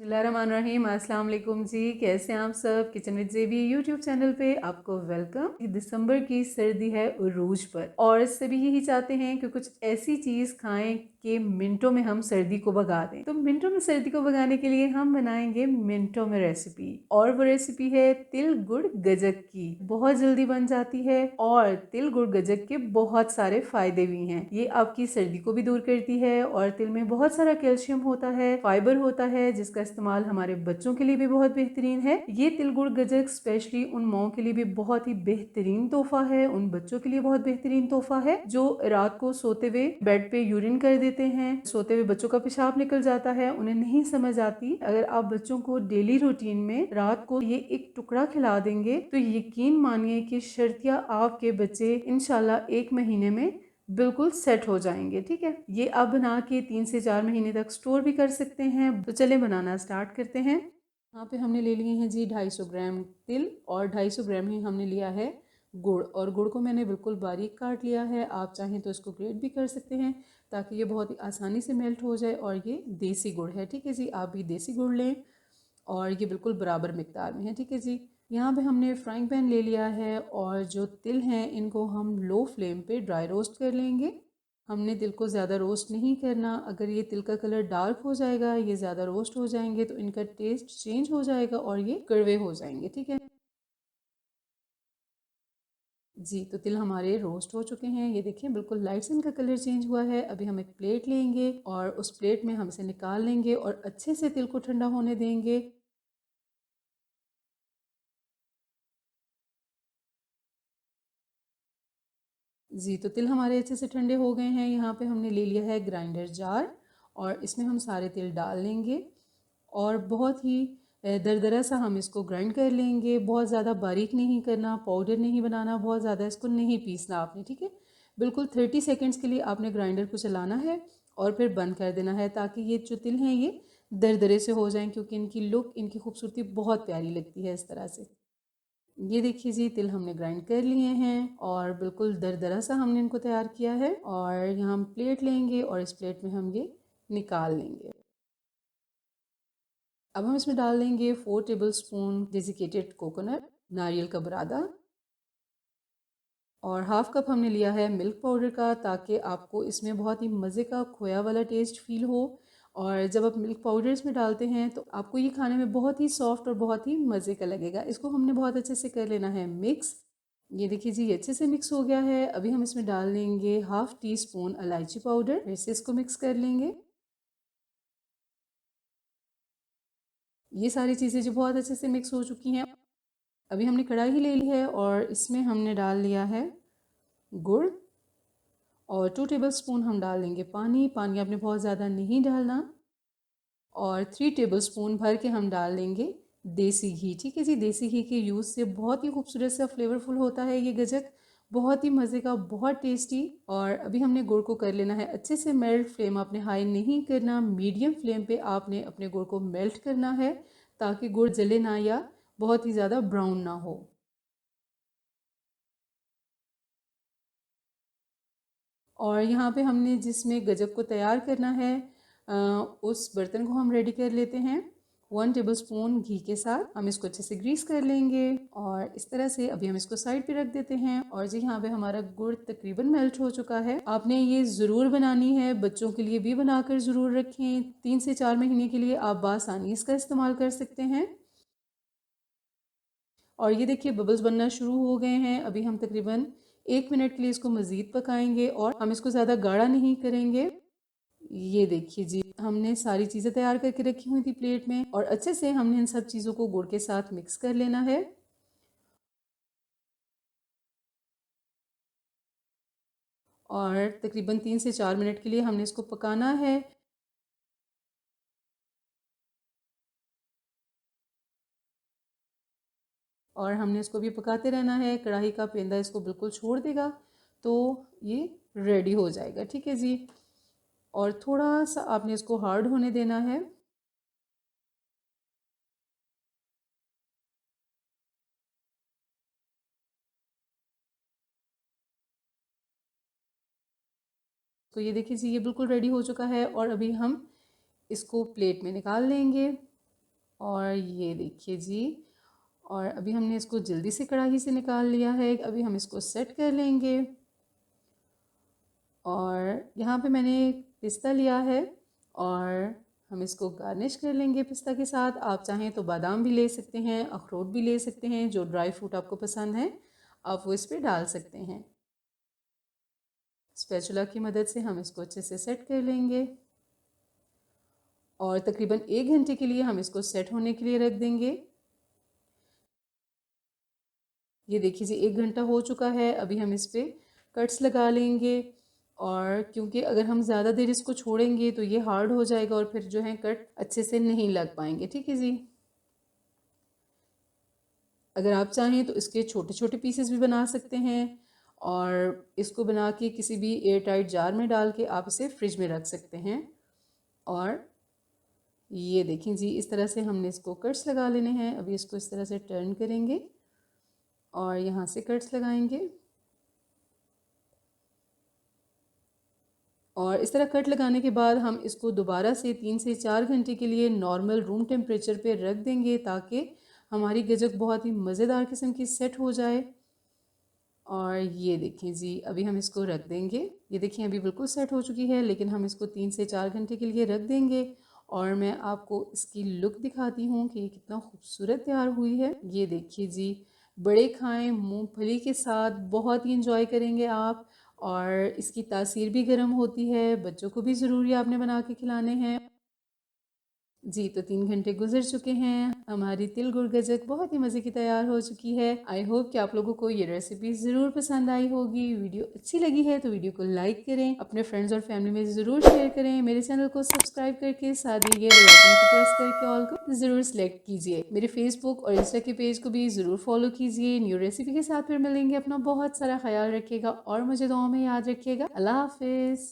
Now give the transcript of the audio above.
बिस्मिल्लाहिर्रहमानिर्रहीम। अस्सलाम वालेकुम जी, कैसे हैं आप सब। किचन विद ज़ेबी यूट्यूब चैनल पे आपको वेलकम। ये दिसंबर की सर्दी है उरूज पर और सभी यही चाहते हैं कि कुछ ऐसी चीज़ खाएं कि मिनटों में हम सर्दी को भगा दें। तो मिनटों में सर्दी को भगाने के लिए हम बनाएंगे मिनटों में रेसिपी, और वो रेसिपी है तिल गुड़ गजक की। बहुत जल्दी बन जाती है और तिल गुड़ गजक के बहुत सारे फायदे भी हैं। ये आपकी सर्दी को भी दूर करती है और तिल में बहुत सारा कैल्शियम होता है, फाइबर होता है, जिसका इस्तेमाल हमारे बच्चों के लिए भी बहुत बेहतरीन है। ये तिल गुड़ गजक स्पेशली उन माओ के लिए भी बहुत ही बेहतरीन तोहफा है, उन बच्चों के लिए बहुत बेहतरीन तोहफा है जो रात को सोते हुए बेड पे यूरिन कर देते हैं, सोते हुए बच्चों का पेशाब निकल जाता है, उन्हें नहीं समझ आती। अगर आप बच्चों को डेली रूटीन में रात को ये एक टुकड़ा खिला देंगे तो यकीन मानिए कि शर्तिया आपके बच्चे इंशाल्लाह 1 महीने में बिल्कुल सेट हो जाएंगे। ठीक है, ये आप बना के 3 से 4 महीने तक स्टोर भी कर सकते हैं। तो चले बनाना स्टार्ट करते हैं। यहाँ पे हमने ले लिए हैं जी 250 ग्राम तिल और 250 ग्राम ही हमने लिया है गुड़, और गुड़ को मैंने बिल्कुल बारीक काट लिया है। आप चाहें तो इसको ग्रेट भी कर सकते हैं ताकि ये बहुत ही आसानी से मेल्ट हो जाए। और ये देसी गुड़ है, ठीक है जी, आप भी देसी गुड़ लें और ये बिल्कुल बराबर मिकदार में है। ठीक है जी, यहाँ पे हमने फ्राइंग पैन ले लिया है और जो तिल हैं इनको हम लो फ्लेम पे ड्राई रोस्ट कर लेंगे। हमने तिल को ज़्यादा रोस्ट नहीं करना। अगर ये तिल का कलर डार्क हो जाएगा, ये ज़्यादा रोस्ट हो जाएंगे तो इनका टेस्ट चेंज हो जाएगा और ये कड़वे हो जाएंगे। ठीक है जी, तो तिल हमारे रोस्ट हो चुके हैं। ये देखिए बिल्कुल लाइट से इनका कलर चेंज हुआ है। अभी हम एक प्लेट लेंगे और उस प्लेट में हम इसे निकाल लेंगे और अच्छे से तिल को ठंडा होने देंगे। जी, तो तिल हमारे अच्छे से ठंडे हो गए हैं। यहाँ पे हमने ले लिया है ग्राइंडर जार और इसमें हम सारे तिल डाल लेंगे और बहुत ही दरदरा सा हम इसको ग्राइंड कर लेंगे। बहुत ज़्यादा बारीक नहीं करना, पाउडर नहीं बनाना, बहुत ज़्यादा इसको नहीं पीसना आपने। ठीक है, बिल्कुल 30 सेकेंड्स के लिए आपने ग्राइंडर को चलाना है और फिर बंद कर देना है ताकि ये जो तिल हैं ये दरदरे से हो जाएं, क्योंकि इनकी लुक, इनकी खूबसूरती बहुत प्यारी लगती है इस तरह से। ये देखिए जी, तिल हमने ग्राइंड कर लिए हैं और बिल्कुल दरदरा सा हमने इनको तैयार किया है। और यहाँ हम प्लेट लेंगे और इस प्लेट में हम ये निकाल लेंगे। अब हम इसमें डाल देंगे 4 टेबल स्पून डेसिकेटेड कोकोनट, नारियल का बुरादा, और हाफ कप हमने लिया है मिल्क पाउडर का, ताकि आपको इसमें बहुत ही मज़े का खोया वाला टेस्ट फील हो। और जब आप मिल्क पाउडर इसमें डालते हैं तो आपको ये खाने में बहुत ही सॉफ्ट और बहुत ही मज़े का लगेगा। इसको हमने बहुत अच्छे से कर लेना है मिक्स। ये देखिए जी, ये अच्छे से मिक्स हो गया है। अभी हम इसमें डाल देंगे हाफ टी स्पून इलायची पाउडर, फिर से इसको मिक्स कर लेंगे। ये सारी चीज़ें जो बहुत अच्छे से मिक्स हो चुकी हैं। अभी हमने कढ़ाई ले ली है और इसमें हमने डाल लिया है गुड़ और 2 टेबल स्पून हम डाल देंगे पानी। पानी आपने बहुत ज़्यादा नहीं डालना। और 3 टेबल स्पून भर के हम डाल देंगे देसी घी। ठीक है जी, देसी घी के यूज़ से बहुत ही खूबसूरत सा फ्लेवरफुल होता है ये गजक, बहुत ही मज़े का, बहुत टेस्टी। और अभी हमने गुड़ को कर लेना है अच्छे से मेल्ट। फ्लेम आपने हाई नहीं करना, मीडियम फ्लेम पे आपने अपने गुड़ को मेल्ट करना है ताकि गुड़ जले ना या बहुत ही ज़्यादा ब्राउन ना हो। और यहाँ पे हमने जिसमें गजक को तैयार करना है उस बर्तन को हम रेडी कर लेते हैं। 1 टेबल स्पून घी के साथ हम इसको अच्छे से ग्रीस कर लेंगे और इस तरह से अभी हम इसको साइड पे रख देते हैं। और जी, यहाँ पे हमारा गुड़ तकरीबन मेल्ट हो चुका है। आपने ये ज़रूर बनानी है, बच्चों के लिए भी बनाकर ज़रूर रखें। 3 से 4 महीने के लिए आप बासानी इसका इस्तेमाल कर सकते हैं। और ये देखिए बबल्स बनना शुरू हो गए हैं। अभी हम तकरीबन 1 मिनट के लिए इसको मज़ीद पकाएंगे और हम इसको ज़्यादा गाढ़ा नहीं करेंगे। ये देखिए जी, हमने सारी चीज़ें तैयार करके रखी हुई थी प्लेट में और अच्छे से हमने इन सब चीज़ों को गुड़ के साथ मिक्स कर लेना है। और तकरीबन 3 से 4 मिनट के लिए हमने इसको पकाना है। और हमने इसको भी पकाते रहना है। कढ़ाई का पेंदा इसको बिल्कुल छोड़ देगा तो ये रेडी हो जाएगा। ठीक है जी, और थोड़ा सा आपने इसको हार्ड होने देना है। तो ये देखिए जी, ये बिल्कुल रेडी हो चुका है और अभी हम इसको प्लेट में निकाल लेंगे। और ये देखिए जी, और अभी हमने इसको जल्दी से कढ़ाई से निकाल लिया है। अभी हम इसको सेट कर लेंगे। और यहाँ पे मैंने पिस्ता लिया है और हम इसको गार्निश कर लेंगे पिस्ता के साथ। आप चाहें तो बादाम भी ले सकते हैं, अखरोट भी ले सकते हैं, जो ड्राई फ्रूट आपको पसंद है आप वो इस पर डाल सकते हैं। स्पैचुला की मदद से हम इसको अच्छे से सेट कर लेंगे और तकरीबन 1 घंटे के लिए हम इसको सेट होने के लिए रख देंगे। ये देखिए जी 1 घंटा हो चुका है। अभी हम इस पर कट्स लगा लेंगे और क्योंकि अगर हम ज़्यादा देर इसको छोड़ेंगे तो ये हार्ड हो जाएगा और फिर जो है कट अच्छे से नहीं लग पाएंगे। ठीक है जी। अगर आप चाहें तो इसके छोटे छोटे पीसेस भी बना सकते हैं और इसको बना के किसी भी एयर टाइट जार में डाल के आप इसे फ्रिज में रख सकते हैं। और ये देखें जी इस तरह से हमने इसको कट्स लगा लेने हैं। अभी इसको इस तरह से टर्न करेंगे और यहाँ से कट्स लगाएंगे और इस तरह कट लगाने के बाद हम इसको दोबारा से 3 से 4 घंटे के लिए नॉर्मल रूम टेम्परेचर पे रख देंगे ताकि हमारी गजक बहुत ही मज़ेदार किस्म की सेट हो जाए। और ये देखें जी अभी हम इसको रख देंगे। ये देखिए अभी बिल्कुल सेट हो चुकी है, लेकिन हम इसको 3 से 4 घंटे के लिए रख देंगे और मैं आपको इसकी लुक दिखाती हूँ कि ये कितना खूबसूरत तैयार हुई है। ये देखिए जी, बड़े खाएं मूंगफली के साथ बहुत ही इंजॉय करेंगे आप। और इसकी तासीर भी गर्म होती है, बच्चों को भी ज़रूरी आपने बना के खिलाने हैं। जी तो 3 घंटे गुजर चुके हैं, हमारी तिल गुड़ गजक बहुत ही मज़े की तैयार हो चुकी है। आई होप कि आप लोगों को ये रेसिपी ज़रूर पसंद आई होगी। वीडियो अच्छी लगी है तो वीडियो को लाइक करें, अपने फ्रेंड्स और फैमिली में ज़रूर शेयर करें। मेरे चैनल को सब्सक्राइब करके साथ ही ये बेल आइकन को प्रेस करके ऑल को ज़रूर सेलेक्ट कीजिए। मेरे फेसबुक और इंस्टा के पेज को भी ज़रूर फॉलो कीजिए। न्यू रेसिपी के साथ फिर मिलेंगे। अपना बहुत सारा ख्याल रखिएगा और मुझे दुआ में याद रखिएगा। अल्लाह हाफिज़।